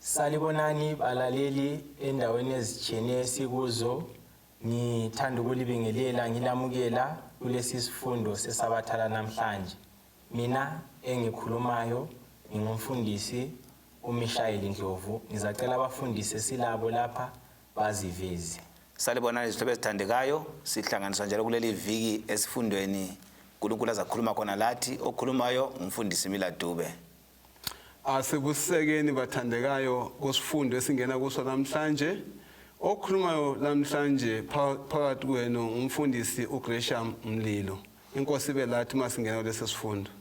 Salibonani balaleli endaweni ezitshene sikuzo ngithanda ukulibingelela ngilamukela kulesi sifundo sesabathala namhlanje. Mina engikhulumayo ngingumfundisi uMishayeli Ndlovu. Ngizacela abafundisi silabo lapha baziveze. Salibonani izihlobo ezithandekayo, sihlanganiswa njalo kuleli viki esifundweni uNkulunkulu azakhuluma khona lathi okhulumayo umfundisi Miladube. Asibusekeni bathandekayo kusifundo esingena kuso namhlanje. Okhulumayo namhlanje phakathi kwenu umfundisi uGresham Mlilo. Inkosi ibe lathi masingena kulesi sifundo.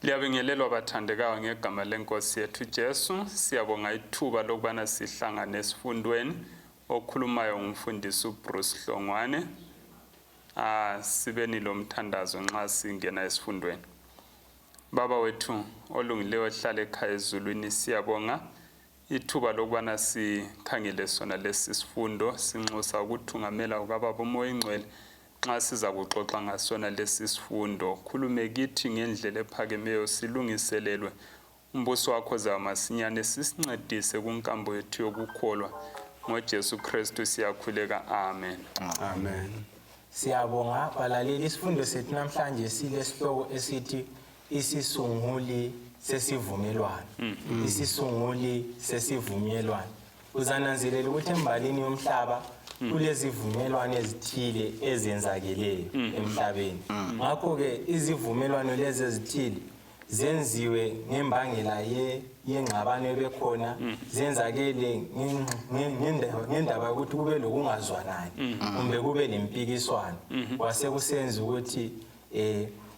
Liyabingelelwa bathandekayo ngegama lenkosi yethu Jesu. Siyabonga ithuba lokubana sihlangane esifundweni. Okhulumayo ngumfundisi uBruce Hlongwane. Sibeni lo mthandazo nxa singena esifundweni. Baba wethu olungileyo hlala ekhaya ezulwini, siyabonga ithuba lokubana sikhangele sona lesi sifundo. Sinxusa ukuthungamela ukababa umoya ingcwele nxa siza kuxoxa ngasona lesi sifundo. Khulume kithi ngendlela ephakemeyo, silungiselelwe umbuso wakho zamasinyane, sisincedise kunkambo yethu yokukholwa ngoJesu Kristu siyakhuleka. Amen. Amen. Siyabonga balaleli, isifundo sethu namhlanje silesihloko esithi IIsisunguli SesiVumelwano. IIsisunguli SesiVumelwano. Uzananzelela ukuthi embalini yomhlaba kulezivumelwano ezithile ezenzakeleyo emhlabeni. Ngakho ke izivumelwano lezi ezithile zenziwe ngembangela yengxabano ebekhona, zenzakele ngendaba ukuthi kube lokungazwanani kumbe kube lempikiswano. Kwase kusenza ukuthi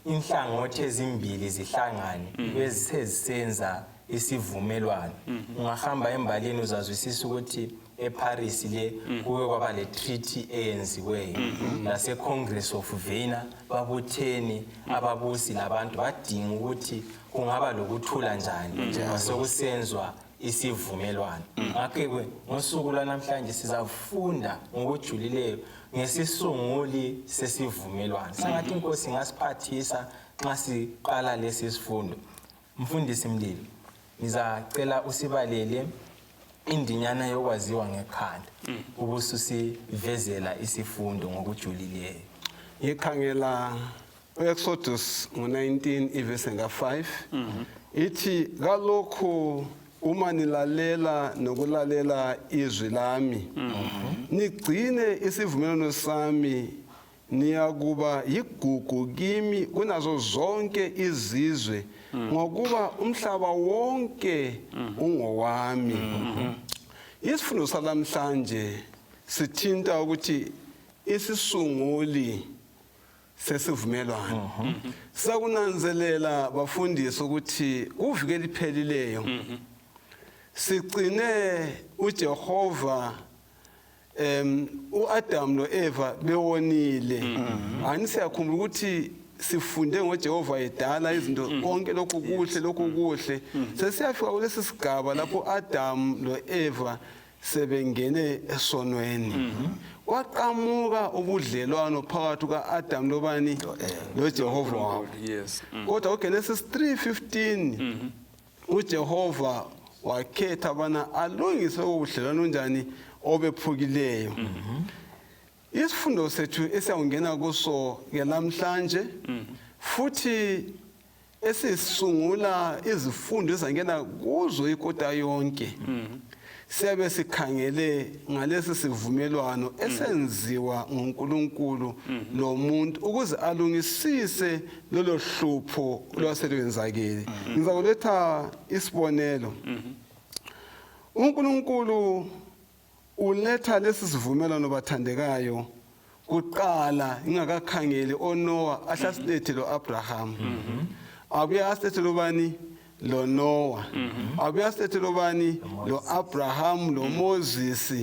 inhlangothi ezimbili zihlangane bezisenza isivumelwano. Ungahamba embalini uzazwisisa ukuthi eParis le kuke kwaba le treaty eyenziweyo. Lase Congress of Vienna babutheni ababusi labantu badinga ukuthi kungaba lokuthula njani kwase kusenzwa isivumelwano. Ngakho ngosuku lwanamhlanje sizafunda ngokujulileyo ngesisunguli sesivumelwano. Sangathi inkosi ngasiphathisa nxa siqala lesi sifundo. Mfundisi Mlilo, ngizacela usibalele indinyana yokwaziwa ngekhanda ubususivezela isifundo ngokujulileyo. Ikhangela Exodus 19 ivesi 5 ithi kalokho uma nilalela nokulalela izwi lami nigcine isivumelwano sami, niyakuba yigugu kimi kunazo zonke izizwe ngokuba umhlaba wonke ungowami. Isifundo salamhlanje sithinta ukuthi isisunguli sesivumelwano. Sakunanzelela bafundisi ukuthi uvikele iphelileyo sigcine uJehova uAdam noEva bewonile. Ani siyakhumbula ukuthi sifunde ngoJehova edala izinto konke lokhu kuhle sesiyafika kulesi sigaba lapho Adam noEva sebengene esonweni. Kwaqhamuka ubudlelwano phakathi kukaAdam lobani noJehova wabo. Kodwa uGenesis 3:15 uJehova wakhetha bana alungise ubudlelwano njani obephukileyo. Isifundo sethu esiyangena kuso ke namhlanje futhi esisungula izifundo ezangena kuzo ikota yonke. Siyabe sikhangele ngalesi sivumelwano esenziwa nguNkulunkulu lomuntu ukuze alungisise lolo hlupho lwaselwenzakele. Ngizakuletha isibonelo. uNkulunkulu uletha lesi sivumelwano bathandekayo kuqala ingakakhangeli oNoah ahlasilethe loAbraham. Abuye asilethe lobani lo Noah. Abuye asilethe lobani lo Abraham lo Moses.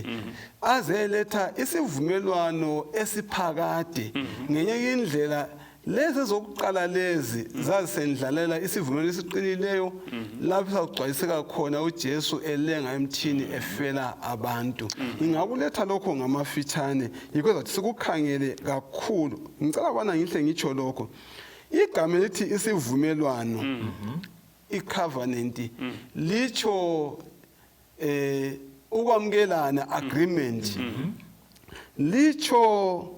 Azeletha isivumelwano esiphakade ngenye indlela. Lezi zokuqala lezi zazisendlalela isivumelwano esiqinileyo lapho sagcwaliseka khona uJesu elenga emthini efela abantu. Ingakuletha lokho ngamafitshane yikho zathi sikukhangele kakhulu. Ngicela bana ngihle ngitsho lokho. Igama lithi isivumelwano, icovenant, licho ukwamukelana agreement licho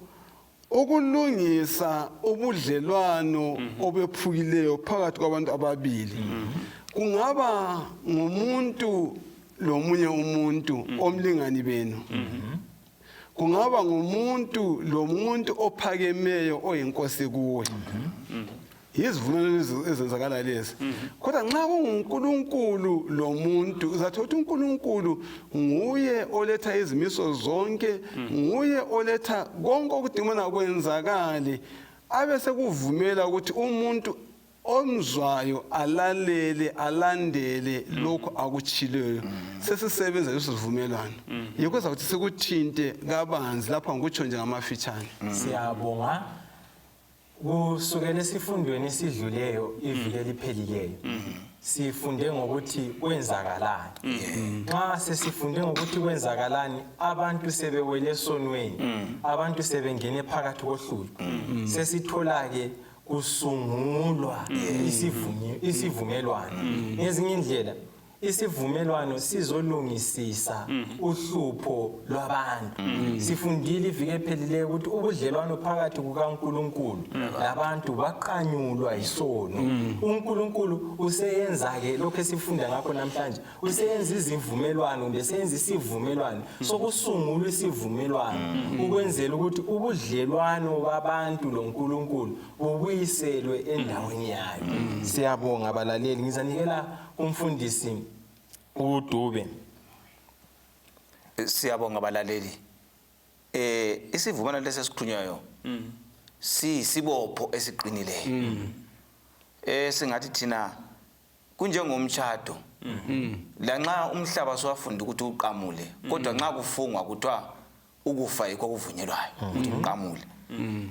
ukulungisa ubudlelwano obephukileyo phakathi kwabantu ababili kungaba ngumuntu lomunye umuntu omlingani benu kungaba ngumuntu lomuntu ophakemeyo oyinkosi kuwe yizivumelwano ezenzakala lezi kodwa nxa kunguNkulunkulu lo muntu uzathola uNkulunkulu nguye oletha izimiso zonke nguye oletha konke okudimana kwenzakale abese kuvumela ukuthi umuntu omzwayo alalele alandele lokho akutshileyo sesisebenza lesivumelwano yikho ukuthi sikuthinte kabanzi lapha ngikutsho nje ngamafitshane Siyabonga kusukela esifundweni esidluleyo iviki eliphelileyo sifunde ngokuthi kwenzakalani nxa sesifunde ngokuthi kwenzakalani abantu sebewele esonweni abantu sebengene phakathi kohlupho sesithola ke kusungulwa isivumelwano ngezinye indlela isivumelwano sizolungisisa uhlupho lwabantu sifundile iviki ephelileyo ukuthi ubudlelwano phakathi kukaNkulunkulu labantu baqanyulwa isono uNkulunkulu useyenza ke lokho esifunda ngakho namhlanje useyenza izivumelwano besenza isivumelwano sokusungula isivumelwano ukwenzela ukuthi ubudlelwano babantu loNkulunkulu bubuyiselwe endaweni yayo siyabonga abalaleli ngizanikela umfundisi uDube siyabonga abalaleli isivumelwano lesesikhulunywayo sibopho esiqinileyo singathi thina kunjengomtshado lanxa umhlaba sowafunda ukuthi uqamule kodwa nxa kufungwa kuthiwa ukufa yikho kuvunyelwayo ukuthi uqamule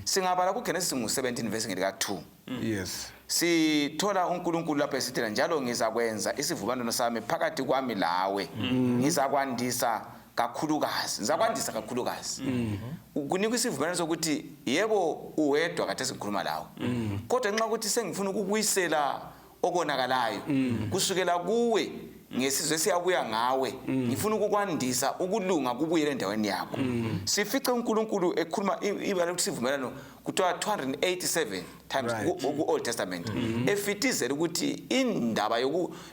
singabala kuGenesis 17 verse ka2 yes sithola uNkulunkulu lapha esithela njalo ngizakwenza isivumelwano sami phakathi kwami lawe ngizakwandisa kakhulukazi kunika isivumelwano sokuthi yebo uwedwa kade sikhuluma lawe kodwa nxa ukuthi sengifuna ukubuyisela okonakalayo kusukela kuwe ngesizwe siyabuya ngawe ngifuna ukukwandisa ukulunga kubuyele endaweni yakho sifice uNkulunkulu ekhuluma ibala ukuthi sivumelano kuthiwa 287 times ku-Old Testament efitizela ukuthi indaba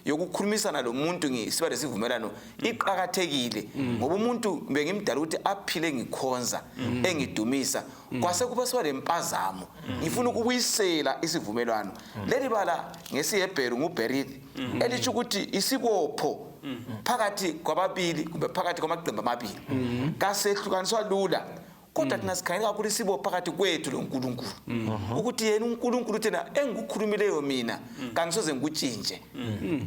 yokukhulumisana lo muntu ngisiba lesivumelano iqhakathekile ngoba umuntu bengimdala ukuthi aphile ngikhonza engidumisa kwase kuba siba lempazamo ngifuna ukubuyisela isivumelwano leli bala ngesiHebheru nguBerit elithi ukuthi isibopho phakathi kwababili kumbe phakathi kwamaqembu amabili kasehlukaniswa lula kodwa thina sikhangela kakhulu isibopho phakathi kwethu loNkulunkulu ukuthi yena uNkulunkulu thina engikukhulumileyo mina kangisoze ngikutshintshe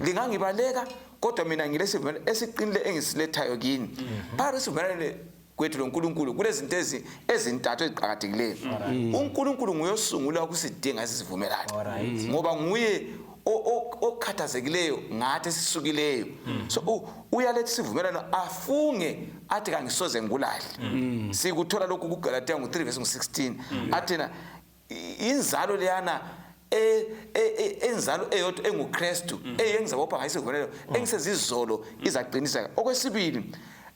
lingangibaleka kodwa mina ngilesivumelwano esiqinile engisilethayo kini phakathi isivumelwano kwethu loNkulunkulu kulezinto ezintathu eziqhakathekileyo uNkulunkulu nguyosungula ukusidinga isivumelwano ngoba nguye okhathazekileyo ngathi esisukileyo so uyaletha isivumelwano afunge athi kangisoze ngikulahle sikuthola lokhu kuGalatia 3 verse 16 athina inzalo leyana enzalo eyodwa enguKristu eyengizabopha ngayisivumelwano engisezizolo izaqinisa okwesibili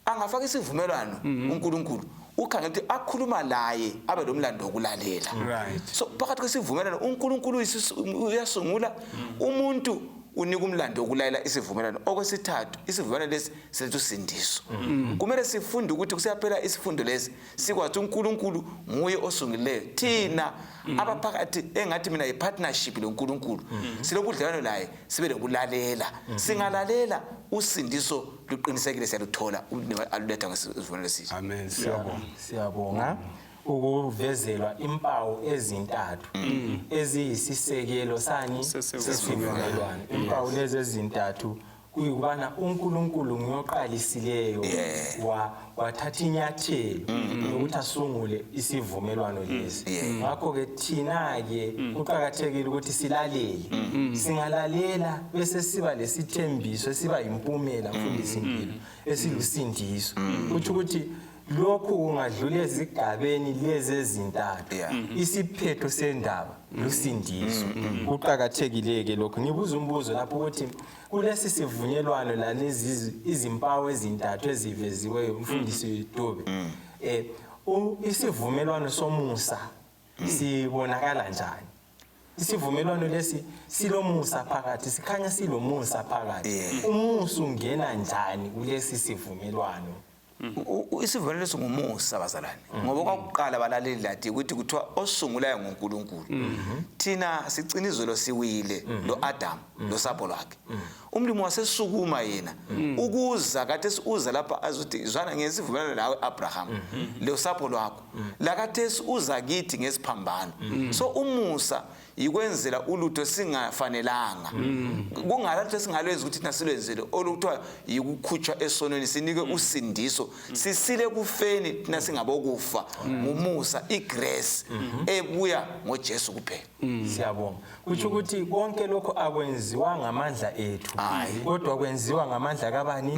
angafaka isivumelwano uNkulunkulu ukhangela ukuthi akhuluma laye abe lomlando wokulalela so phakathi kwesivumelwano uNkulunkulu uyasungula umuntu unika umlando wokulalela isivumelwano okwesithathu isivumelwano lesi siletha usindiso kumele sifunde ukuthi kusiyaphela isifundo lesi sikwathi uNkulunkulu nguye osungileyo thina abaphakathi engathi mina ipartnership loNkulunkulu silobudlelwano laye sibe lokulalela singalalela usindiso luqinisekile siyaluthola aluletha ngesivumelwano lesi amen siyabonga ukuvezelwa impawu ezintathu eziyisisekelo sani sesivumelwano impawu lezi ezintathu kuyikubana uNkulunkulu ngoqalisileyo wathatha inyathelo lokuthi asungule isivumelwano lesi ngakho ke thina ke kuqhakathekile ukuthi silalele singalalela bese siba lesithembiso siba impumela mfundisi impilo esilusindiso ukuthi lokhu kungadlula ezigabeni lezi ezintathu isiphetho sendaba lusindiso kuqhakathekileke lokho ngibuza umbuzo lapho ukuthi kulesi sivunyelwano lalezi izimpawu ezintathu eziveziweyo umfundisi Dube isivumelwano somusa sibonakala njani isivumelwano lesi silomusa phakathi sikhanya silomusa phakathi umusa ungena njani kulesi sivumelwano isivumelwano singumusa bazalwane ngoba kwakuqala balaleli lathi ukuthi kuthiwa osungulayo nguNkulunkulu thina sicinizelo siwile lo Adam lo sapho lwakhe umlimi wasesukuma yena ukuza kade uza lapha azothi zwana ngesivumelwano nawe Abraham lo sapho lwakho la kade uza kithi ngesiphambano so umusa ikwenzela ulutho singafanelanga kungalathe singalwenza ukuthi thina silwenzele olukuthiwa yikukhutshwa esonweni sinike usindiso sisile kufeni thina singabokufa ngumusa igrace ebuya ngoJesu kuphela siyabonga kuthi ukuthi konke lokho akwenziwa ngamandla ethu kodwa kwenziwa ngamandla kabani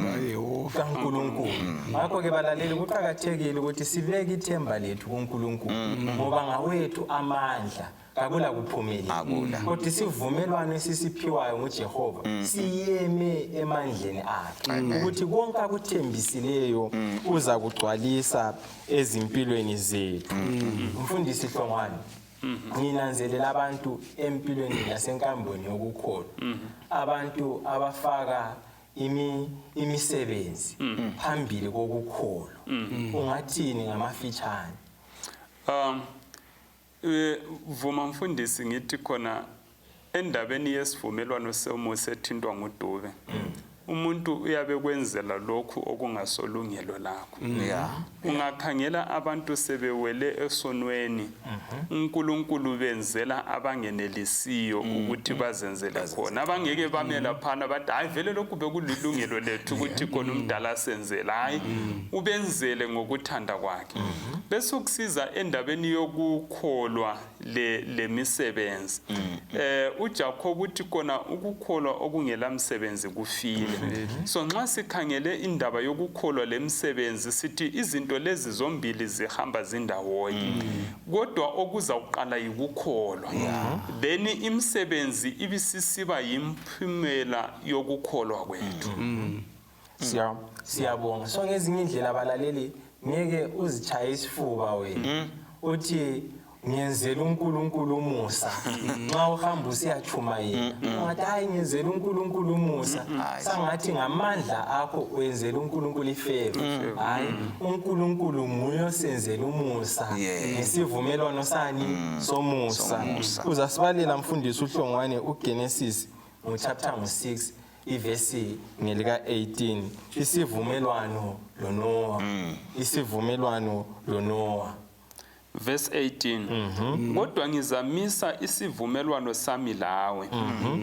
kaNkulunkulu ngakho ke balaleli kuqhakathekile ukuthi sibeke ithemba lethu kuNkulunkulu ngoba ngawethu amandla akula kuphumelela kodwa isivumelwano esisiphiwayo ngoJehova siyeme emandleni akhe ukuthi konke akuthembisileyo uza kugcwalisa ezimpilweni zethu umfundisi Hlongwane nginanzelela abantu empilweni yasenkamboni yokukholwa abantu abafaka imisebenzi phambili kokukholwa ungathini ngamafitshane vuma mfundisi ngithi khona endabeni yesivumelwano somusa ethintwa nguDube umuntu uyabe kwenzela lokhu okungasolungelo lakho ungakhangela abantu sebewele esonweni uNkulunkulu benzela abangenelisiyo ukuthi bazenzele khona abangeke bamela phana bathi hayi vele lokhu bekulilungelo lethu ukuthi khona umdala senzela hayi ubenzele ngokuthanda kwakhe bese ukusiza endabeni yokukholwa lemisebenzi uJacob uthi khona ukukholwa okungela msebenzi kufile so nxa sikhangele indaba yokukholwa lemsebenzi sithi izinto lezi zombili zihamba zindawonye kodwa okuza kuqala yikukholwa then imisebenzi ibisisiba yimphumela yokukholwa kwethu siyabonga so ngezinye indlela abalaleli ngeke uzichaye isifuba wena uthi ngiyenzela uNkulunkulu umusa nxa uhamba usiyachuma yena ungathi hayi ngiyenzela uNkulunkulu umusa sangathi ngamandla akho wenzela uNkulunkulu ifavor hayi uNkulunkulu nguye osenzela umusa ngesivumelwano sani somusa uzasibalela mfundisi uHlongwane uGenesis chapter 6 ivesi ngelika 18 isivumelwano loNoah isivumelwano loNoah verse 18 kodwa ngizamisa isivumelwano sami lawe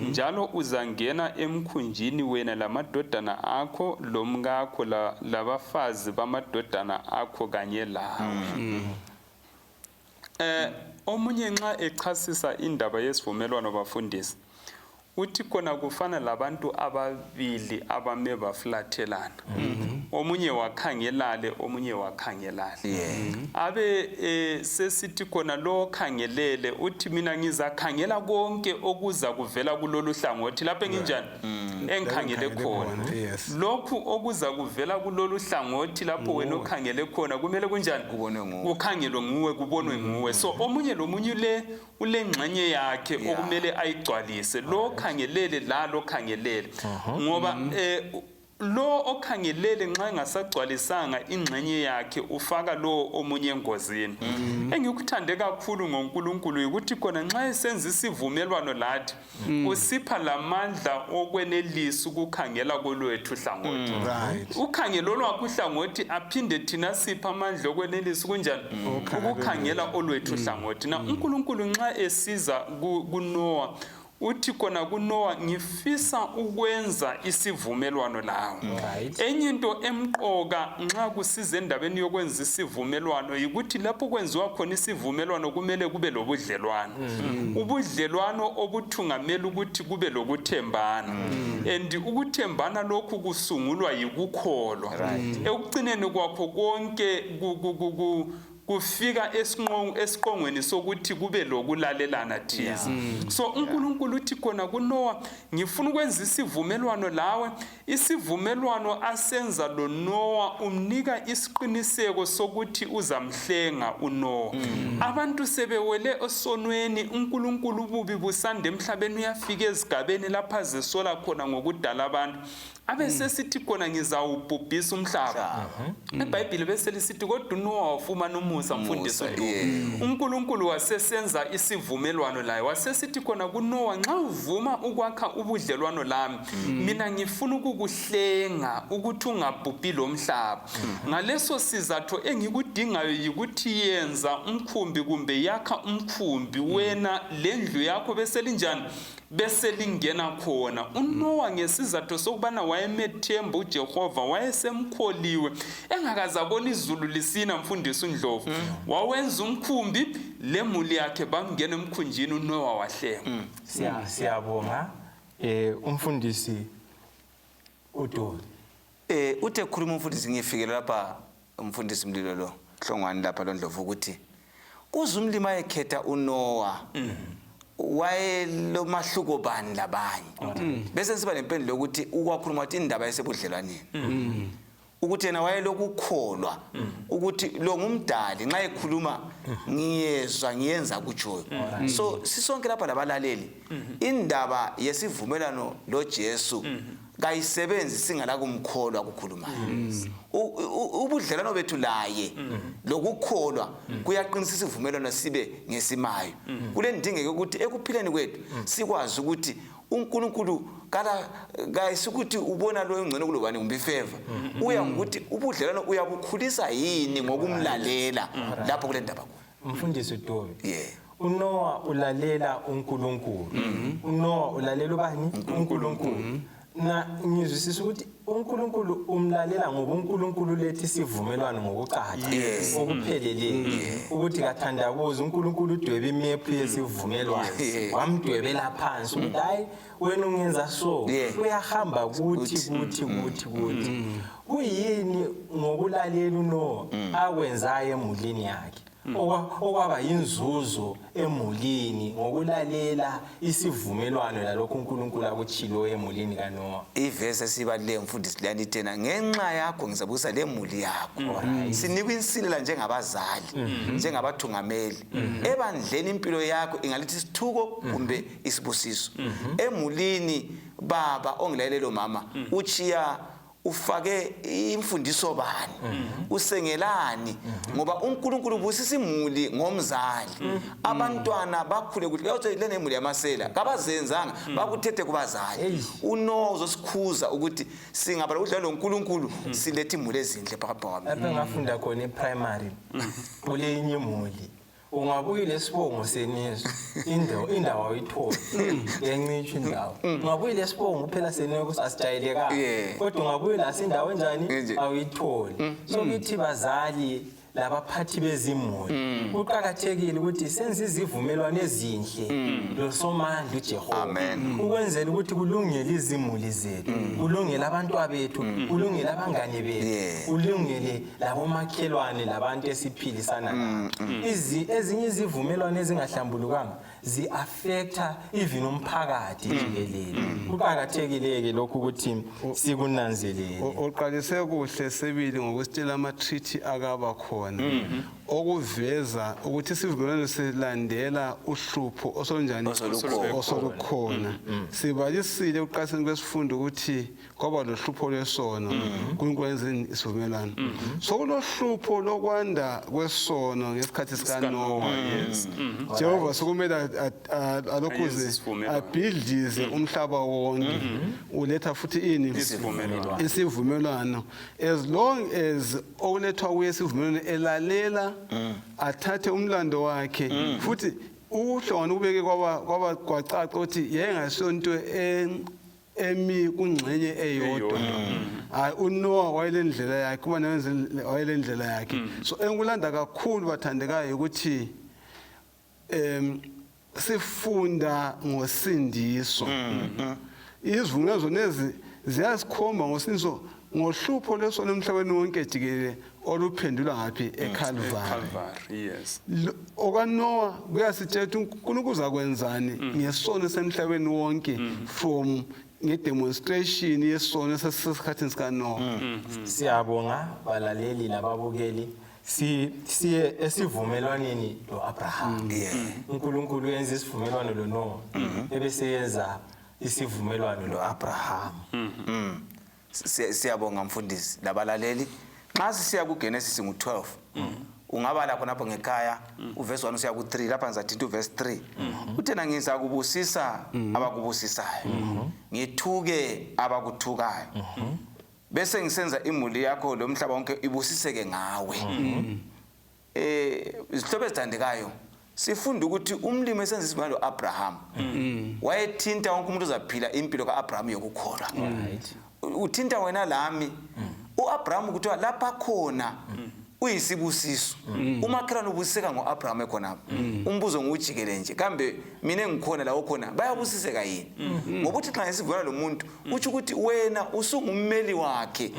njalo uzangena emkhunjini wena lamadodana akho lomkakho labafazi bamadodana akho kanye lawe omunye nxa echasisa indaba yesivumelwano bafundisi uthi khona kufana labantu ababili abame bafulathelana omunye wakhangelale omunye wakhangelale abe sesithi khona lo khangelele uthi mina ngizakhangela konke okuza kuvela kulolu hlangothi lapho enginjani engikhangele khona lokhu okuza kuvela kulolu hlangothi lapho wena okhangele khona kumele kunjani ukhangelwe nguwe kubonwe nguwe so omunye lomunye ulengxenye yakhe okumele ayigcwalise lo khangelele la lo khangelele ngoba lo okhangelele nxa engasagcwalisanga ingxenye yakhe ufaka lo omunye engozini engikuthande kakhulu ngoNkulunkulu ukuthi khona nxa esenza isivumelwano lathi usipha lamandla okwenelisa ukukhangela kolwethu hlangothi ukhangelo lwakho hlangothi aphinde thina sipha amandla okwenelisa kunjani ukukhangela olwethu hlangothi na uNkulunkulu nxa esiza kuNoah uthi khona kuNoah ngifisa ukwenza isivumelwano lawe. Right. Enye into emqoka nxa kusiza endabeni yokwenza isivumelwano yikuthi lapho kwenziwa khona isivumelwano kumele kube lobudlelwano. Ubudlelwano obuthungamela ukuthi kube lokuthembana. And ukuthembana lokhu kusungulwa yikukholwa. Ekugcineni kwakho konke kufika esiqongweni sokuthi kube lokulalelana thiza. So uNkulunkulu uthi khona kuNoah ngifuna ukwenza isivumelwano lawe. Isivumelwano asenza lo Noah umnika isiqiniseko sokuthi uzamhlenga uNoah. Abantu sebewele esonweni, uNkulunkulu ububi busande emhlabeni, uyafika ezigabeni lapha zesola khona ngokudala abantu. Abesesithi khona ngizawubhubhisa umhlaba. IBhayibheli bese lisithi kodwa uNoah wafumana umusa mfundisi lo. uNkulunkulu wasesenza isivumelwano laye. Wasesithi khona kuNoah nxa uvuma ukwakha ubudlelwano lami, mina ngifuna ukukuhlenga ukuthi ungabhubhi lo mhlaba. Ngaleso sizatho engikudingayo yikuthi yenza umkhumbi kumbe yakha umkhumbi wena lendlu yakho bese linjani bese lingena khona. uNoah ngesizatho sokubana wayemethemba uJehova, wayesemkholiwe, engakazabona izulu lisina mfundisi uNdlovu, wawenza umkhumbi lemuli yakhe bangena emkhunjini, uNoah wahlenga. Siyabonga umfundisi uDoli. Uthe khuluma umfundisi ngifike lapha umfundisi Mlilo lo Hlongwane lapha loNdlovu ukuthi uzumlima ekhetha uNoah wayelomahluko bani labanye. Bese siba nempendulo ukuthi ukwakhuluma ukuthi indaba yesebudlelwaneni. Ukuthi yena wayelokukholwa ukuthi lo ngumdali nxa ekhuluma ngiyezwa ngiyenza kujoyo. So sisonke lapha labalaleli indaba yesivumelano loJesu kayisebenzi singala kumkholwa ukukhulumayo. Ubudlelwano bethu laye lokukholwa kuyaqinisa isivumelwano sibe ngesimayo. Kule ndingeke ukuthi ekuphileni kwethu sikwazi ukuthi uNkulunkulu kayisukuthi ubona lo engcene kulobani kumbe ifavor. Uya ngokuthi ubudlelwano uyabukhulisa yini ngokumlalela lapho kule ndaba khona. Mfundisi uDoli. uNoah ulalela uNkulunkulu. uNoah ulalela ubani? uNkulunkulu. Na ngizwisisa ukuthi uNkulunkulu umlalela ngoba uNkulunkulu lethi sivumelwano ngokucaca okupheleleyo ukuthi kathandabuza uNkulunkulu udwebe imephu yesivumelwano wamdwebela phansi ukuthi hayi wena ungenza so uyahamba kuthi kuyini ngokulalela uNoah akwenzayo emulini yakhe okwaba inzuzo emulini ngokulalela isivumelwano lalokho uNkulunkulu akuchilo emulini kaNoah. Ivese sibalule mfundisi lani tena ngenxa yakho ngizabusa lemuli yakho. Sinikwa insilela njengabazali, njengabathungameli. Ebandleni impilo yakho ingalithi isithuko kumbe isibusiso. Emulini baba ongilalelo mama uchiya ufake imfundiso bani usengelani ngoba uNkulunkulu busisa imuli ngomzali abantwana bakhule kuhle yathi lene imuli yamasela kabazenzanga bakuthethe kubazali uNoah uzosikhuza ukuthi singabala udlala loNkulunkulu silethe imuli ezinhle phakathi kwami. Lapho ngafunda khona ePrimary kule inye imuli ungabuye lesibongo senizwe indawo ayithola yencisha indawo ungabuye lesibongo phela seneko sasijayeleka kodwa ungabuye la indawo enjani awuyitholi. So kithi bazali labaphathi bezimuli uqhakathekile ukuthi senze izivumelwano ezinhle loSomandla uJehova ukwenzela ukuthi kulungele izimuli zethu, kulungele abantu abethu, kulungele abangane bethu, kulungele labo makhelwane labantu esiphilisana nabo. Ezinye izivumelwano ezingahlambulukanga zi-affecta even umphakathi jikelele. Kuqhakathekile ke lokhu ukuthi sikunanzelele. Uqalise kuhle sebili ngokusitshela ama-treaty akaba khona okuveza ukuthi isivumelwano silandela uhlupho osonjani osolukhona. Sibalisile uqaseni kwesifundo ukuthi kwaba lohlupho lwesono uNkulunkulu wenza isivumelwano. Sokulohlupho lokwanda kwesono ngesikhathi sikaNoah. Jehova sokumele alokhuze abhidlize umhlaba wonke uletha futhi ini isivumelwano as long as olethwa kuyesivumelwano elalela athathe umlando wakhe futhi uhlongana ubeke kwacaca ukuthi yayingasonto emi kungxenye eyodwa. Hayi uNoah wayelendlela yakhe, kuba wayelendlela yakhe. So enkulanda kakhulu bathandekayo ukuthi sifunda ngosindiso. Izivumelwano zonezi ziyasikhomba ngosindiso ngohlupho lesona emhlabeni wonke jikelele oluphendula ngaphi eCalvary. Yes. OkaNoah kuyasitshela ukuthi uNkulunkulu uzakwenzani ngesono semhlabeni wonke from ngedemonstration yesono sesikhathini sikaNoah. Siyabonga balaleli lababukeli. Siye esivumelwaneni loAbraham. uNkulunkulu yenza isivumelwano loNoah ebese yenza isivumelwano loAbraham. Siyabonga mfundisi labalaleli. Xa sisiya kuGenesis 12 ungabala khonapho ngekhaya uverse 1 usiya ku3 lapha ngizathi uverse 3 uthena ngiza kubusisa abakubusisayo ngithuke abakuthukayo bese ngisenza imuli yakho lo mhlaba wonke ibusiseke ngawe. Izihlobo ezithandekayo sifunda ukuthi umlimi esenza isimalo Abraham wayethinta wonke umuntu ozaphila impilo kaAbraham yokukholwa. Uthinta wena lami uAbraham kuthiwa lapha khona uyisibusiso. Umakhelwane ubusiseka ngoAbraham ekhonapho. Umbuzo ngujikele nje kambe mina engikhona la okhona bayabusiseka yini? Ngoba uthi xa esivuna lo muntu uthi ukuthi wena usungummeli wakhe.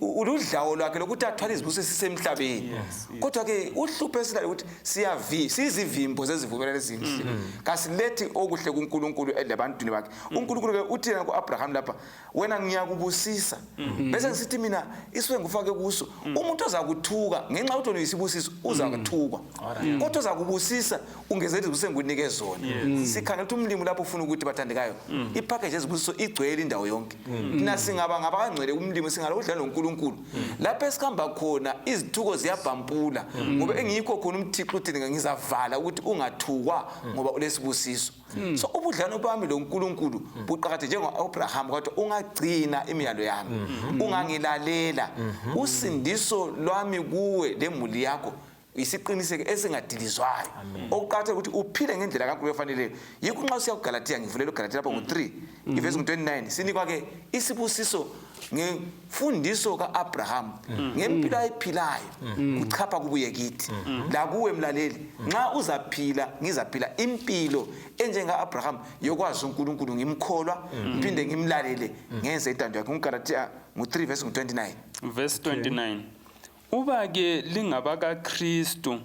Uludlawo lwakhe lokuthi athwala izibusiso sisemhlabeni. Kodwa ke uhluphe silale ukuthi sizivimbo zezivumelwano ezinhle. Kasilethi okuhle kuNkulunkulu edabantwini bakhe. uNkulunkulu ke uthi kuAbraham lapha wena ngiyakubusisa. Bese ngisithi mina iswe ngufake kuso umuntu ozakuthuka ngenxa ukuthi uyisibusiso uzakuthukwa. Kodwa ozakubusisa ungezeli izibusiso ngikunike zona. Sikhangela ukuthi umlimi lapho ufuna ukuthi bathandekayo ipackage ezibusiso igcwele indawo yonke. Thina singaba ngabangcwele umlimi singalodlala noNkulunkulu. Lapho esikhamba khona izithuko ziyabhampula ngoba engikho khona umthixo uthi ngizavala ukuthi ungathukwa ngoba ulesibusiso. So ubudlano bami lo uNkulunkulu buqhakathe njengoAbraham kodwa ungagcina imiyalo yami. Ungangilalela. Usindiso lwami kuwe lemuli yakho isiqiniseke esingadilizwayo. Okuqhatha ukuthi uphile ngendlela kaNkulunkulu efaneleyo. Yikho nxa siya kuGalatia ngivulela uGalatia lapha ngo3 iverse 29 sinikwa ke isibusiso ngemfundiso kaAbraham ngempilo ayiphilayo kuchapha kubuye kithi. La kuwe mlaleli nxa uzaphila ngizaphila impilo enjengaAbraham yokwazi uNkulunkulu ngimkholwa ngiphinde ngimlalele ngenze intando yakhe. uGalatia ngo3 verse 29. Verse 29. Uba ke lingabaka Kristu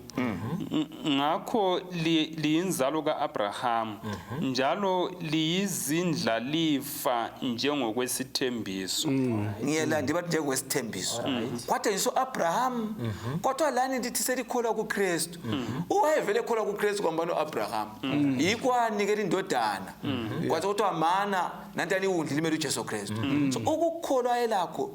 ngakho liyinzalo kaAbraham njalo liyizindlalifa njengokwesithembiso. Ngiyelanda bathi njengokwesithembiso. Kwathi ngiso Abraham kodwa lani ndithi selikholwa kuKristu. Wayevele ekholwa kuKristu kwamba noAbraham. Yikho anikela indodana. Kwathi kuthiwa mana nantani undli limele uJesu Kristu. So ukukholwa elakho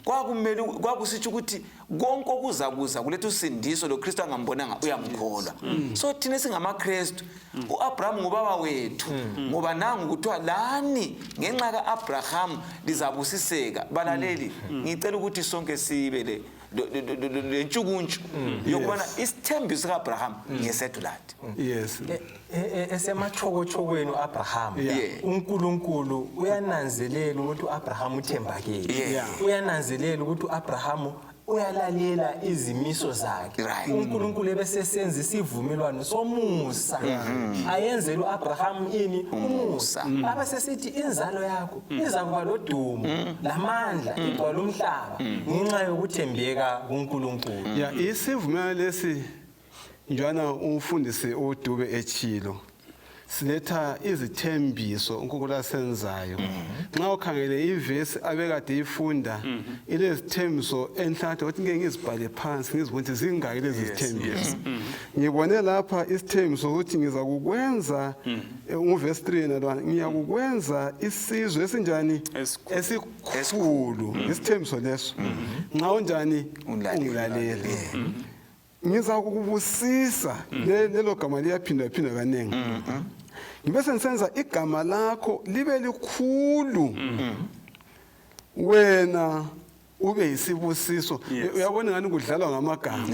kwakumele kwakusitsho ukuthi konke okuzakuza kuletha usindiso lo Kristu angambonanga uyamkholwa. So thina singamaKristu uAbraham ngubaba wethu ngoba nangu kuthiwa lani ngenxa kaAbraham lizabusiseka. Balaleli ngicela ukuthi sonke sibe le ntshukuntshu yokubana isithembiso kaAbraham ngesethu lathi. Yes. Esemathokotshokweni uAbraham uNkulunkulu uyananzelela ukuthi uAbraham uthembakele. Uyananzelela ukuthi uAbraham uyalalela izimiso zakhe. uNkulunkulu ebesesenza isivumelwano somusa ayenzele uAbraham ini umusa. Abasesithi inzalo yakho izakuba lodumo lamandla igcwala umhlaba ngenxa yokuthembeka kuNkulunkulu. Ya isivumelwano lesi njana umfundisi oDube echilo siletha izithembiso uNkulunkulu asenzayo. Nxa ukhangele ivesi abekade ifunda ilezithembiso enhlanhla ukuthi ngeke ngizibhale phansi ngizibone zingaki lezi zithembiso. Ngibone lapha isithembiso ukuthi ngiza kukwenza uverse 3 nalwana ngiyakukwenza isizwe esinjani esikhulu. Isithembiso leso nxa unjani ungilalela. Ngiza kukubusisa lelo gama liyaphinda phinda kanengi. Ngibese ngisenza igama lakho libe likhulu. Wena ube yisibusiso. Uyabona ngani kudlalwa ngamagama.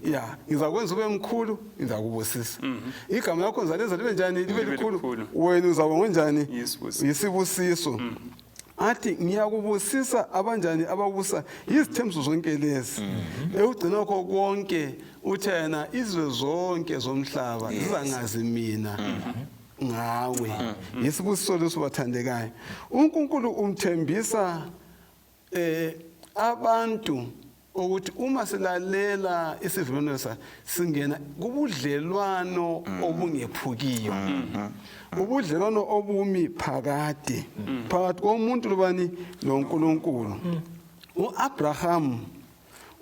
Yeah, ngizakwenza ube mkhulu, ngizakubusisa. Igama lakho ngizalenza libe njani, libe likhulu. Wena uzaba ngonjani? Yisibusiso. Athi ngiyakubusisa abanjani ababusa izithembiso zonke lezi. Ugcina kwakho konke uthena izwe zonke zomhlaba zizangazi mina ngawe. Yisibusiso leso bathandekayo. uNkulunkulu umthembisa abantu ukuthi uma silalela isivumelwano singena kubudlelwano obungephukiyo. Ubudlelwano obumi phakade phakathi komuntu lobani loNkulunkulu. uAbraham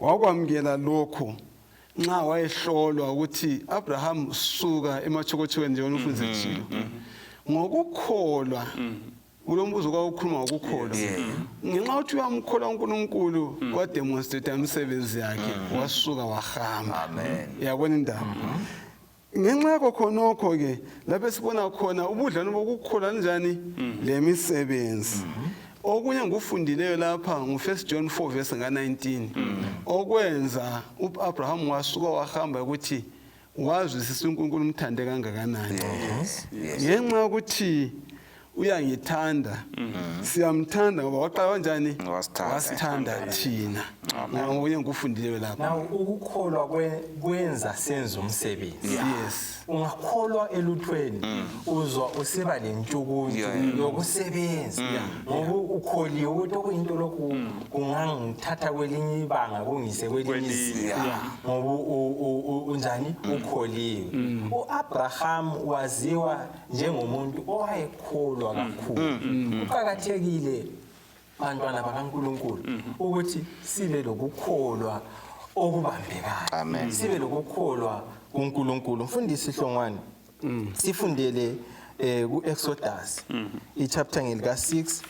wakwamukela lokho nxa wayehlolwa ukuthi Abraham suka emachokochweni nje umfundisi ejilo ngokukholwa. Kulombuzo kwaukhuluma ngokukholwa. Ngenxa ukuthi uyamkholwa uNkulunkulu wademonstrate umsebenzi yakhe wasuka wahamba. Yabona indaba. Ngenxa yakho khonokho ke lapho sibona khona ubudlelwano bokukholwa njani lemisebenzi. Okunye ngufundileyo lapha ngu1 John 4 verse 19 okwenza uAbraham wasuka wahamba ukuthi wazwisisa uNkulunkulu umthande kangakanani. Ngenxa ukuthi uyangithanda siyamthanda ngoba waqala kanjani wasithanda thina. Ngokunye ngufundileyo lapha. Now ukukholwa kwenza senza umsebenzi. Yes. Ungakholwa eluthweni uzwa usiba lentshukuntshu yokusebenza ngoba ukholiwe ukuthi okuyinto lokhu kungangithatha kwelinye ibanga kungise kwelinye izinga ngoba unjani ukholiwe. uAbraham waziwa njengomuntu owayekholwa kakhulu. Kuqakathekile bantwana bakaNkulunkulu ukuthi sibe lokukholwa okubambekayo. Sibe lokukholwa kuNkulunkulu. Mfundisi Hlongwane sifundele kuExodus ichapter ngelika 6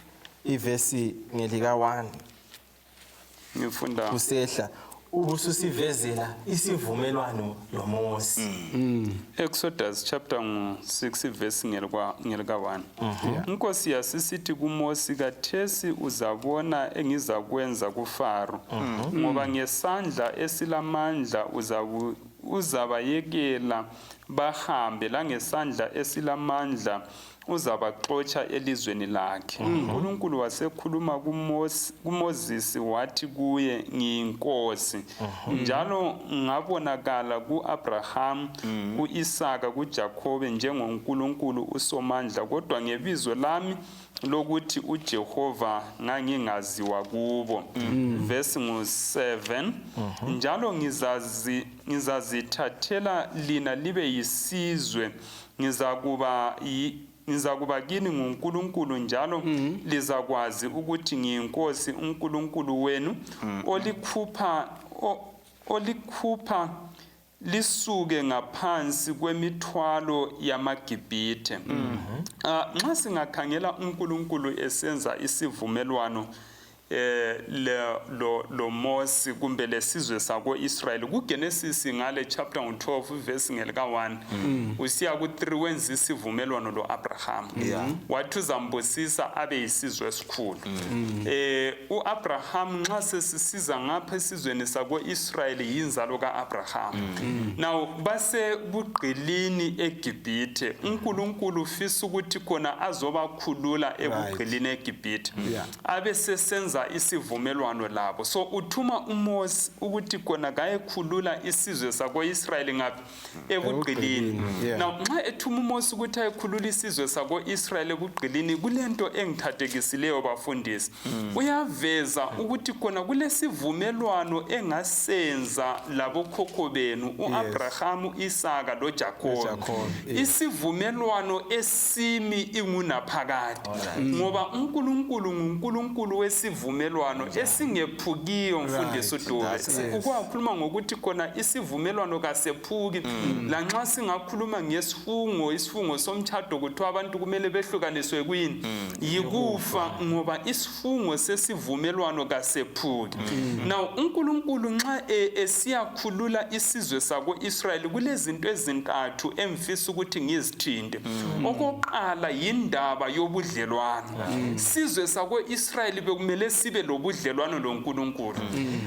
iverse ngelika 1 ngifunda kusehla ubususivezela isivumelwano noMose. Exodus chapter 6 verse ngelika 1. Inkosi yasisithi kuMose kathesi uzabona engizakwenza kuFaro ngoba ngesandla esilamandla uzabayekela bahambe la ngesandla esilamandla uzabaxotsha elizweni lakhe. uNkulunkulu wasekhuluma kuMoses wathi kuye ngiyinkosi njalo ngabonakala kuAbraham kuIsaka kuJakobe njengoNkulunkulu uSomandla kodwa ngebizo lami lokuthi uJehova ngangingaziwa kubo. Verse 7 njalo ngizazithathela lina libe yisizwe ngizakuba kini nguNkulunkulu njalo lizakwazi ukuthi ngiyinkosi uNkulunkulu wenu olikhupha lisuke ngaphansi kwemithwalo yamaGibhithe. Nxa singakhangela uNkulunkulu esenza isivumelwano lo Mose kumbe lesizwe sako Israel kuGenesis ngale chapter 12 verse ngelika 1 usiya ku3 wenza isivumelwano loAbraham wathi uzambusisa abe yisizwe esikhulu. uAbraham nxa sesisiza ngapha esizweni sako Israel yinzalo kaAbraham. Now base bugqilini eGibhithe uNkulunkulu ufisa ukuthi khona azobakhulula ebugqilini eGibhithe abe sesenza isivumelwano labo. So uthuma uMose ukuthi khona kayekhulula isizwe sako Israel ngaphi ebugqilini. Now nxa ethuma uMose ukuthi ayekhulula isizwe sako Israel ebugqilini kulento engithathekisileyo bafundisi. Uyaveza ukuthi khona kulesivumelwano engasenza labokhokho benu uAbraham, uIsaka loJakobe. Isivumelwano esimi ingunaphakade ngoba uNkulunkulu nguNkulunkulu wesivumelwano esingephukiyo. Mfundisi uDube ukwakhuluma ngokuthi khona isivumelwano kasephuki lanxa singakhuluma isifungo somtchado kuthiwa abantu kumele behlukaniswe kwini yikufa ngoba isifungo sesivumelwano kasephuki. Now uNkulunkulu nxa esiyakhulula isizwe sako Israel kulezinto ezintathu emfisa ukuthi ngizithinde. Okokuqala yindaba yobudlelwano. Isizwe sako Israel bekumele sibe lobudlelwano loNkulunkulu.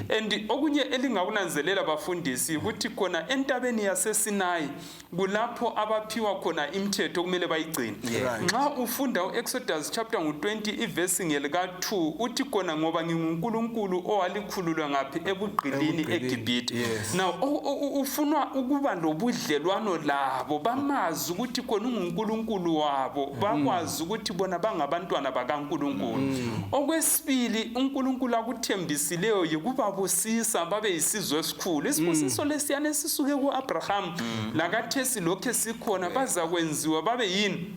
And okunye elingakunanzelela bafundisi ukuthi khona entabeni yaseSinayi kulapho abaphiwa khona imithetho kumele bayigcine. Nxa ufunda uExodus chapter 20 iverse ngelika2 uthi khona ngoba nginguNkulunkulu owalikhululwa ngaphi ebugqilini eGibhithe. Now ufunwa ukuba lobudlelwano labo bamazi ukuthi khona uNkulunkulu wabo bakwazi ukuthi bona bangabantwana bakaNkulunkulu. Okwesibili uNkulunkulu akuthembisileyo yikubabusisa babe yisizwe esikhulu. Isibusiso lesiyana esisuke kuAbraham lakathesi lokho sikhona bazakwenziwa babe yini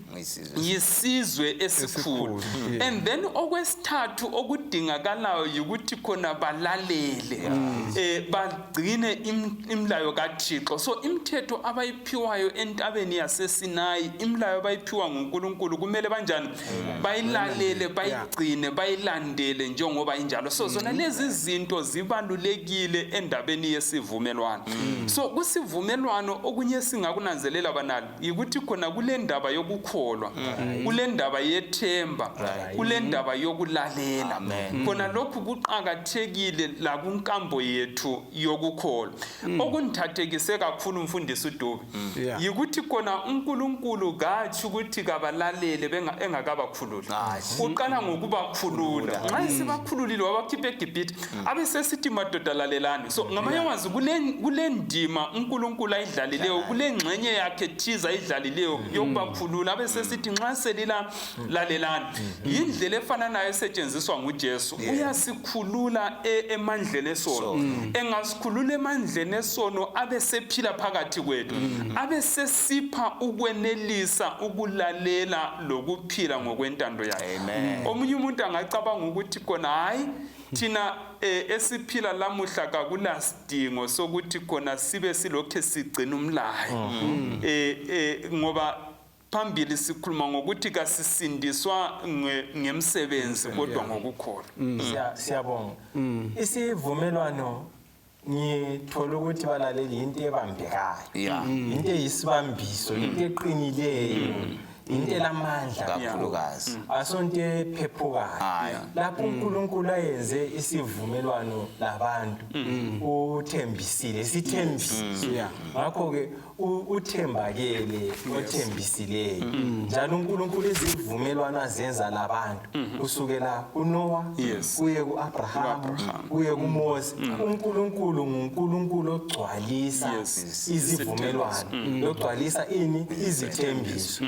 yisizwe esikhulu. And then okwesithathu okudingakalayo yikuthi khona balalele bagcine imlayo kaThixo. So imithetho abayiphiwayo entabeni yaseSinayi imlayo bayiphiwa nguNkulunkulu kumele banjani bayilalele bayigcine bayilandele njengoba injalo. So zona lezi zinto zibalulekile endabeni yesivumelwano. So kusivumelwano okunye singakunanzelela banali yikuthi khona kule ndaba yokukholwa kule ndaba yethemba kule ndaba yokulalela. Khona lokhu kuqhakathekile la kunkambo yethu yokukholwa. Okundithathekise kakhulu umfundisi uDube yikuthi khona uNkulunkulu gathi ukuthi kabalalele engakabakhululi. Uqala ngokubakhulula. Nxa sibakhululile wabakhipha eGibhithe abesesithi madoda lalelani. So ngamanye wazi kule ndima uNkulunkulu ayidlalileyo kule ngxenye yakhe thiza ayidlalileyo yokubakhulula abesesithi nxa selila lalelani. Indlela efana nayo esetshenziswa nguJesu uyasikhulula emandleni esono. Engasikhulula emandleni esono abesephila phakathi kwethu abesesipha ukwenelisa ukulalela lokuphila ngokwentando yakhe. Omunye umuntu angacabanga ukuthi khona hayi thina esiphila lamuhla kakulasidingo sokuthi khona sibe silokho sigcina umlayo ngoba phambili sikhuluma ngokuthi kasisindiswa ngemsebenzi kodwa ngokukholwa. Siyabonga. Isivumelwano ngithola ukuthi balaleli into ebambekayo. Into eyisibambiso, into eqinileyo. Into elamandla kakhulukazi asonto ephephukayo lapho uNkulunkulu ayenze isivumelwano labantu uthembisile sithembisile ngakho ke uthembakele othembisileyo njalo uNkulunkulu izivumelwano azenza labantu kusukela kuNoah kuye kuAbraham kuye kuMose. uNkulunkulu nguNkulunkulu ogcwalisa izivumelwano ogcwalisa ini izithembiso.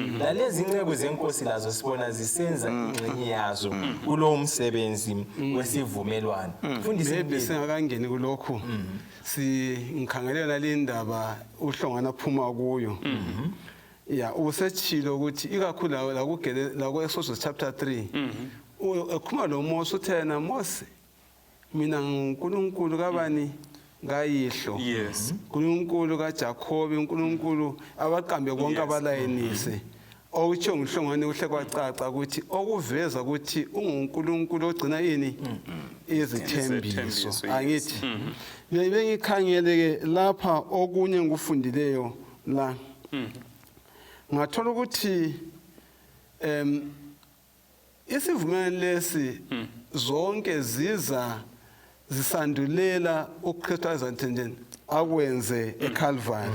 Izinceku zenkosi lazo sibona zisenza ingxenye yazo kulo umsebenzi wesivumelwano. Mfundisi besengakangeni kulokho ngikhangelela le ndaba uhlongana phuma kuyo. Usechilo ukuthi ikakhulu la kugele la kuExodus chapter 3 ekhuluma lo Mose uthena Mose mina nguNkulunkulu kabani ngayihlo uNkulunkulu kaJakobe uNkulunkulu abaqambe konke abalayinise. Okutsho ngihlongwane kuhle kwacaca ukuthi okuveza ukuthi unguNkulunkulu ogcina yini izithembiso. Angithi bengikhangele ke lapha okunye ngikufundileyo la ngathola ukuthi isivumelwano lesi zonke zisandulela uKristu azantendeni akwenze eCalvary.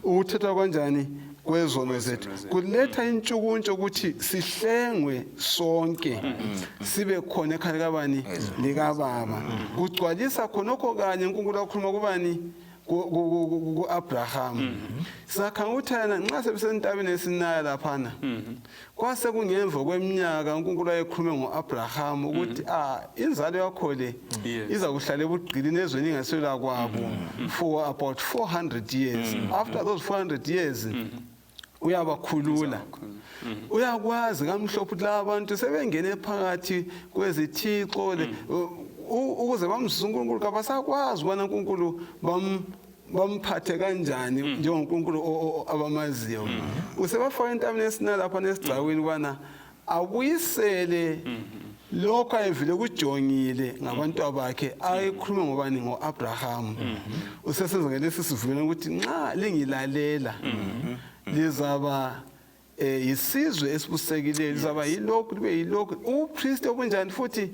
Uthetha kanjani kwezono zethu kuletha intshukuntsho ukuthi sihlengwe sonke sibe khona ekhaya kabani likababa. Kugcwalisa khonokho kanye uNkulunkulu akhuluma kubani kuAbraham. Sakhanga uthana nxa sebesentabeni eSinayi laphana kwase kungemva kweminyaka uNkulunkulu ayekhulume ngoAbraham ukuthi inzalo yakho le iza kuhlala ebugqilini ezweni ingasela kwabo for about 400 years. After those 400 years uyabakhulula uyakwazi kamhlophe la abantu sebengene phakathi kwezithixo ukuze bamzise uNkulunkulu kabasakwazi ubona uNkulunkulu bamphathe kanjani njengoNkulunkulu abamaziyo. Usebafaka entabeni eSinayi lapha nesigcawini bana abuyisele lokho ayevile kujongile ngabantu abakhe ayikhuluma ngobani ngoAbraham. Usesenza ngelesi sivumelwano ukuthi nxa lingilalela lizaba isizwe esibusekileyo lizaba yilokhu libe yilokhu upriest obunjani futhi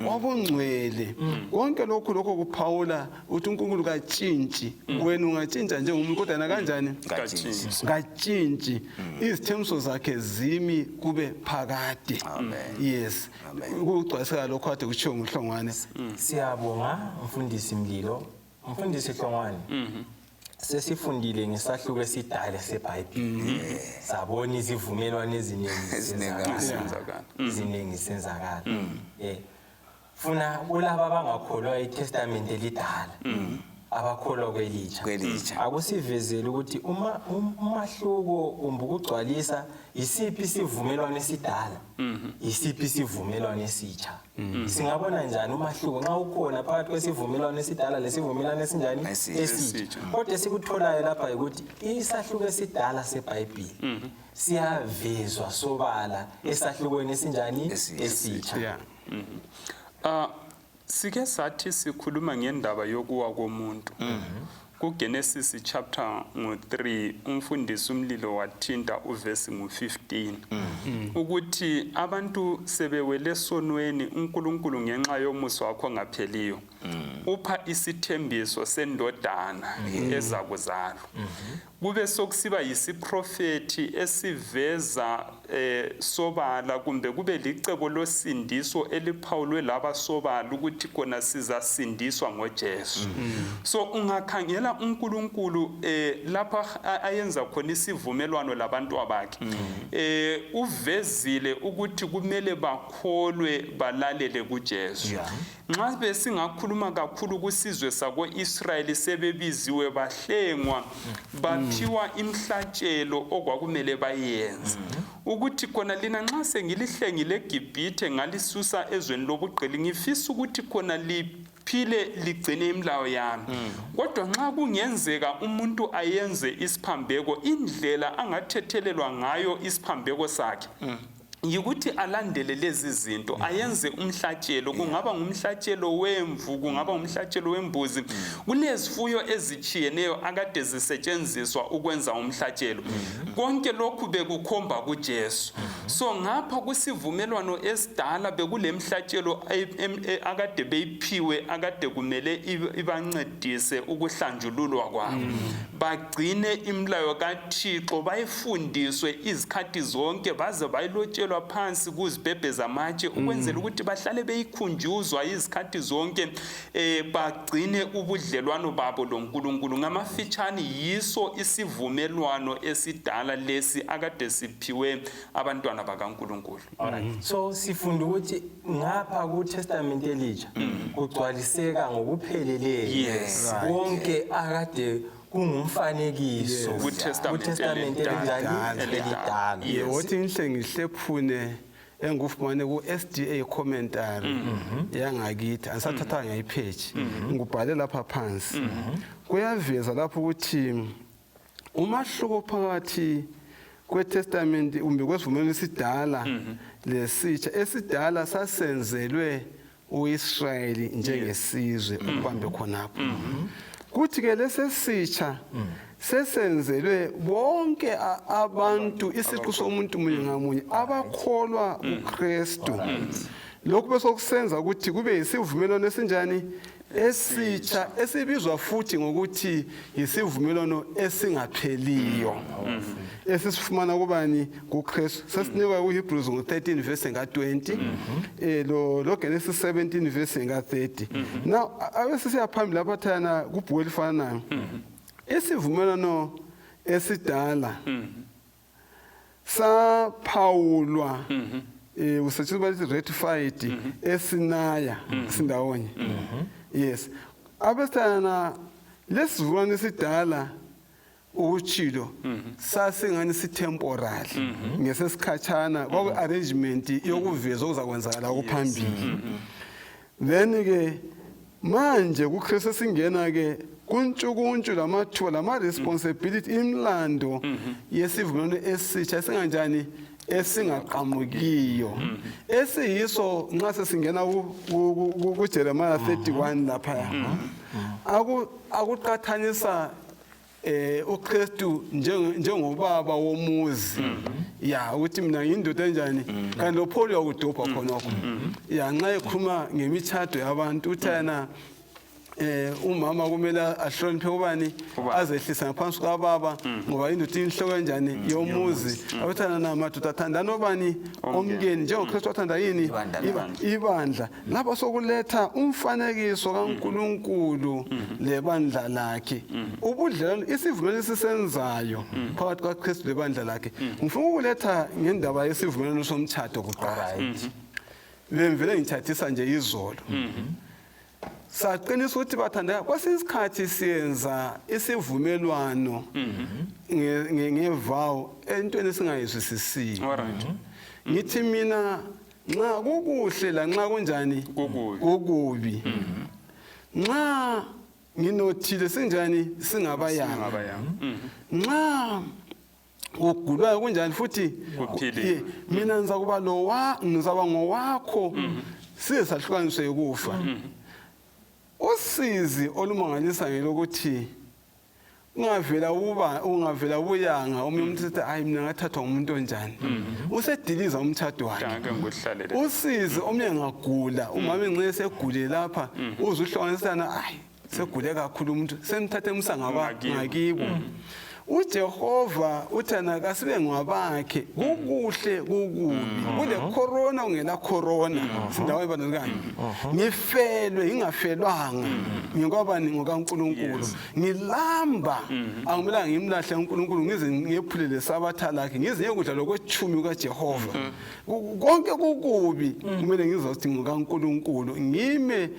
wabongcwele konke lokho kuphawula ukuthi uNkulunkulu katshintshi wena ungatshintsha njengomuntu kodwa na kanjani katshintshi izithembiso zakhe zimi kube phakade yes ukugcwaliseka lokho ade kutshiwo nguHlongwane siyabonga mfundisi Mlilo mfundisi Hlongwane sesifundile ngesahluko esidala seBhayibheli sabona izivumelwano eziningi senzakala funa kulabo abangakholwa iTestament elidala abakholwa kwelitsha akusivezele ukuthi umahluko umbukugcwalisa isiphi isivumelwano esidala isiphi isivumelwano esitsha singabona njani umahluko nxa ukhona phakathi kwesivumelwano esidala lesivumelwano esinjani esitsha kodwa sikutholayo lapha ukuthi isahluko esidala seBhayibheli siyavezwa sobala esahlukweni esinjani esitsha sike sathi sikhuluma ngendaba yokuwa komuntu kuGenesis chapter 3 umfundisi uMlilo wathinta uverse ngu15 ukuthi abantu sebewele sonweni uNkulunkulu ngenxa yomusa wakho ngapheliyo upha isithembiso sendodana ezakuzalwa kube sokusiba yisiprofeti esiveza sobala kumbe kube licebo losindiso eliphawulwe laba sobala ukuthi kona sizasindiswa ngoJesu so ungakhangela uNkulunkulu lapha ayenza khona isivumelwano labantu abakhe uvezile ukuthi kumele bakholwe balalele kuJesu nxa besingakhuluma kakhulu kusizwe sako-Israyeli sebebiziwe bahlengwa baphiwa imhlatshelo okwakumele bayenze ukuthi khona lina nxa sengilihlengile eGibhithe ngalisusa ezweni lobugqili ngifisa ukuthi khona liphile ligcine imilayo yami kodwa nxa kungenzeka umuntu ayenze isiphambeko indlela angathethelelwa ngayo isiphambeko sakhe yikuthi alandele lezi zinto ayenze umhlatshelo kungaba ngumhlatshelo wemvu kungaba ngumhlatshelo wembuzi kulezifuyo ezichiyeneyo akade zisetshenziswa ukwenza umhlatshelo konke lokhu bekukhomba kuJesu so ngapha kusivumelwano esidala bekulemhlatshelo akade beyiphiwe akade kumele ibancedise ukuhlanjululwa kwabo bagcine imilayo kaThixo bayifundiswe izikhathi zonke baze bayilotshelwa phansi kuzibhebhe zamatshe ukwenzela ukuthi bahlale beyikhunjuzwa izikhathi zonke bagcine ubudlelwano babo loNkulunkulu ngamafitshane yiso isivumelwano esidala lesi akade siphiwe abantwana bakaNkulunkulu so sifunda ukuthi ngapha kuTestament elitsha kugcwaliseka ngokupheleleyo wonke akade kungumfanekiso kuTestament elidala wothi inhle ngihlephune engufumane ku-SDA commentary yangakithi angisathatha ngayipage ngubhale lapha phansi kuyaveza lapho ukuthi umahluko phakathi kweTestament umbe kwesivumelwano esidala lesitsha esidala sasenzelwe uIsrayeli njengesizwe ukubambe khonapho kuthi ke lesesitsha sesenzelwe bonke abantu isiqu somuntu munye ngamunye abakholwa uKristu lokhu besokusenza ukuthi kube yisivumelwano esinjani esitsha esibizwa futhi ngokuthi yisivumelwano esingapheliyo esisifumana kubani kuKristu sesinikwa kuHebrews ngo13 verse nga20 lo Genesis 17 verse nga30 now abesisiya phambili lapha thana kubhuku elifanayo isivumelwano esidala saphawulwa usetshenziswa bathi ratified esinaya sindawonye yes abesithana lesivumelwano esidala uchilo sasingani sitemporal ngesesikhatshana kwaku-arrangement yokuveza okuzakwenzakala kuphambili then ke manje kuKristu singena ke kuntshukuntshu lamathuba lama-responsibility imlando yesivumelwano esitsha esinganjani esingaqamukiyo esiyiso nxa sesingena kuJeremiah 31 lapha akuqathanisa uKristu njengobaba womuzi ya ukuthi mina ngiyindoda enjani kanti lo Paul uyakudobha khonokho ya nxa ekhuluma ngemithado yabantu uthana umama kumele ahloniphe ubani azehlisa ngaphansi kwababa ngoba indoda inhloko enjani yomuzi abathana namadoda athandana obani omkeni njengoKristu athanda yini ibandla lapho sokuletha umfanekiso kaNkuluNkulu lebandla lakhe ubudlelwano isivumelwano esisenzayo phakathi kwaKristu lebandla lakhe ngifuna ukuletha ngendaba yesivumelwano somthatho kuqala bemvele ngithathisa nje izolo saqinisa ukuthi bathandeka kwasisikhathi siyenza isivumelwano ngevow entweni esingayizwisisiyo ngithi mina nxa kukuhle la nxa kunjani kukubi nxa nginothile sinjani singabayanga nxa ugulwayo kunjani futhi mina ngizaba ngowakho size sahlukaniswe ukufa usizi olumangalisayo ngelokuthi ungavela ubuyanga omunye umuntu ethi hayi mina ngathathwa ngumuntu onjani usediliza umthatho wakhe usizi omunye ngagula umama engceke segule lapha uze uhlanganisana hayi segule kakhulu umuntu semthathe emsa ngakibo uJehova uthana kasibe ngwabakhe kukuhle kukubi kule corona ungela corona sindawo ebanekani ngifelwe ingafelwanga ngikobani ngokaNkuluNkulu ngilamba akumelanga ngimlahle uNkuluNkulu ngize ngiyephulele sabatha lakhe ngize ngekudla lokwethumi kaJehova konke kukubi kumele ngizothi ngokaNkuluNkulu ngime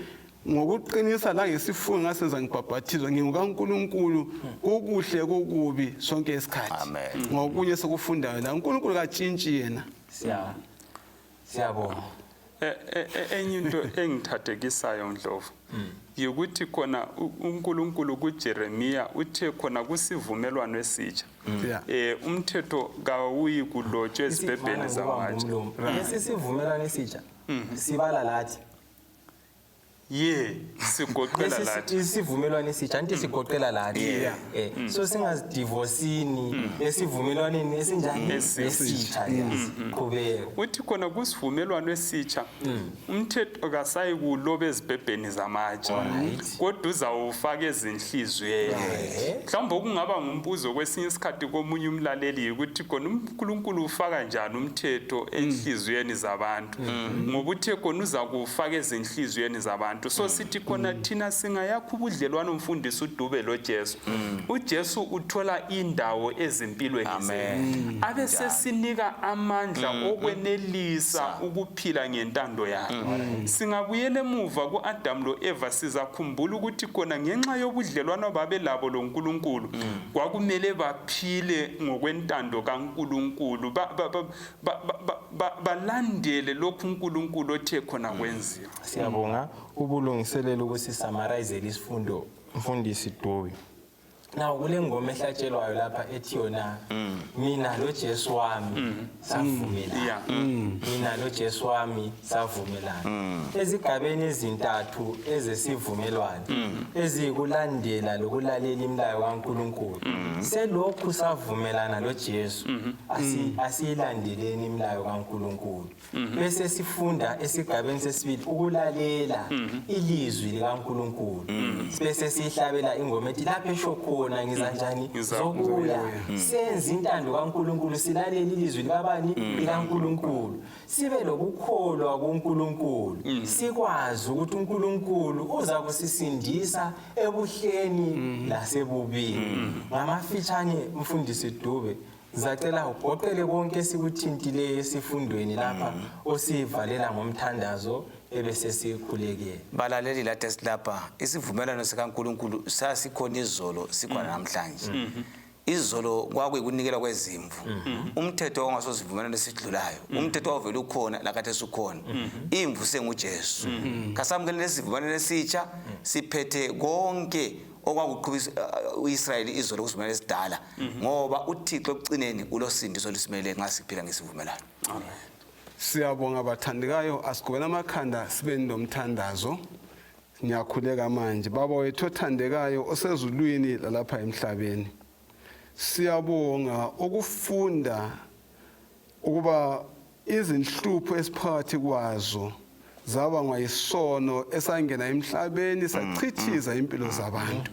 ngokuqinisa la ngesifungo ngasenza ngibhabhathizwa ngingokaNkuluNkulu kukuhle kukubi sonke isikhathi ngokunye sokufundayo la uNkuluNkulu katshintshi yena siyabonga enye into engithathekisayo Ndlovu ukuthi khona uNkulunkulu kuJeremiya uthe khona kusivumelwano esitsha umthetho kawuyi kulotshwe ezibhebheni zamatshe lesisivumelwano esitsha sibala lathi sigoqela lathi isivumelwano esitsha anti sigoqela lathi so singazidivosini esivumelwaneni esinjani esitsha qhubeka uthi khona kusivumelwano esitsha umthetho kasayi kuloba ezibhebheni zamatshe kodwa uzawufaka ezinhlizweni mhlawumbe kungaba ngumbuzo kwesinye isikhathi komunye umlaleli ukuthi khona uNkulunkulu ufaka njani umthetho enhlizweni zabantu ngoba uthe khona uzakufaka ezinhlizweni zabantu so sithi khona thina singayakho ubudlelwano umfundisi uDube loJesu uJesu uthola indawo ezimpilweni zethu abe sesinika amandla okwenelisa ukuphila ngentando yakhe singabuyela emuva kuAdam loEva sizakhumbula ukuthi khona ngenxa yobudlelwano babelabo loNkulunkulu kwakumele baphile ngokwentando kaNkulunkulu balandele lokhu uNkulunkulu othe khona kwenziwa siyabonga ubulungiselelo ukuthi summarize isifundo mfundisi Dube nawo kule ngoma ehlatshelwayo lapha ethi yona mina loJesu wami savumelana mina loJesu wami savumelana ezigabeni ezintathu ezesivumelwano ezikulandela lokulalela imilayo kaNkuluNkulu selokhu savumelana loJesu asiyilandeleni imilayo kaNkuluNkulu bese sifunda esigabeni sesibili ukulalela ilizwi likaNkuluNkulu bese sihlabela ingoma ethi lapha eshoko ngizanjani zokuya senza intando kaNkuluNkulu silalela ilizwi likabani likaNkuluNkulu sibe lokukholwa kuNkuluNkulu sikwazi ukuthi uNkuluNkulu uza kusisindisa ebuhleni lasebubini ngamafitshane mfundisi Dube Zacela uqoqele konke sikuthintileyo esifundweni lapha osivalela ngomthandazo ebese sikhulekile. Balaleli lathi silapha isivumelwano sikaNkuluNkulu sasikhona izolo sikhona namhlanje. Izolo kwakuyikunikela kwezimvu. Umthetho ongasosivumelwano esidlulayo. Umthetho ovela ukhona lakade sukhona. Imvu senguJesu. Kasamukele lesivumelwano esitsha siphethe konke okwakuqhubisa uIsrayeli izolo kusivumelwano esidala ngoba uThixo ekucineni ulosindiso lisimele nxa siphila ngesivumelwano. Amen. Siyabonga abathandekayo asigobela amakhanda sibe nomthandazo. Ngiyakhuleka manje baba wethu othandekayo osezulwini lalapha emhlabeni. Siyabonga ukufunda ukuba izinhlupho esiphakathi kwazo zabangwa yisono esangena emhlabeni sachithiza impilo zabantu.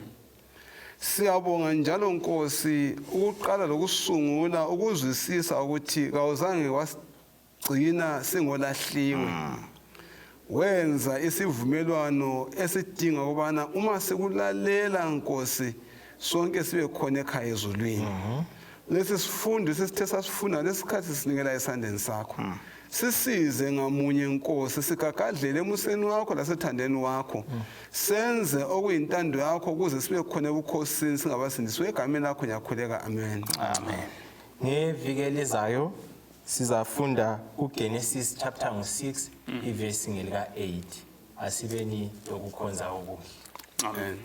Siyabonga njalo Nkosi ukuqala lokusungula ukuzwisisa ukuthi kawuzange wasigcina singolahliwe. Wenza isivumelwano esidinga ukubana uma sikulalela Nkosi sonke sibe khona ekhaya ezulwini. Lesi sifundo sesithe sasifunda lesikhathi sinikela esandleni sakho. Sisize ngamunye Nkosi sigagadlele emuseni wakho lasethandeni wakho. Senze okuyintando yakho ukuze sibe khona ebukhosini singabasindiswe egameni lakho ngiyakhuleka. Amen. Amen. Ngeviki elizayo sizafunda uGenesis chapter 6 iverse ngelika 8. Asibeni lokukhonza okuhle. Amen.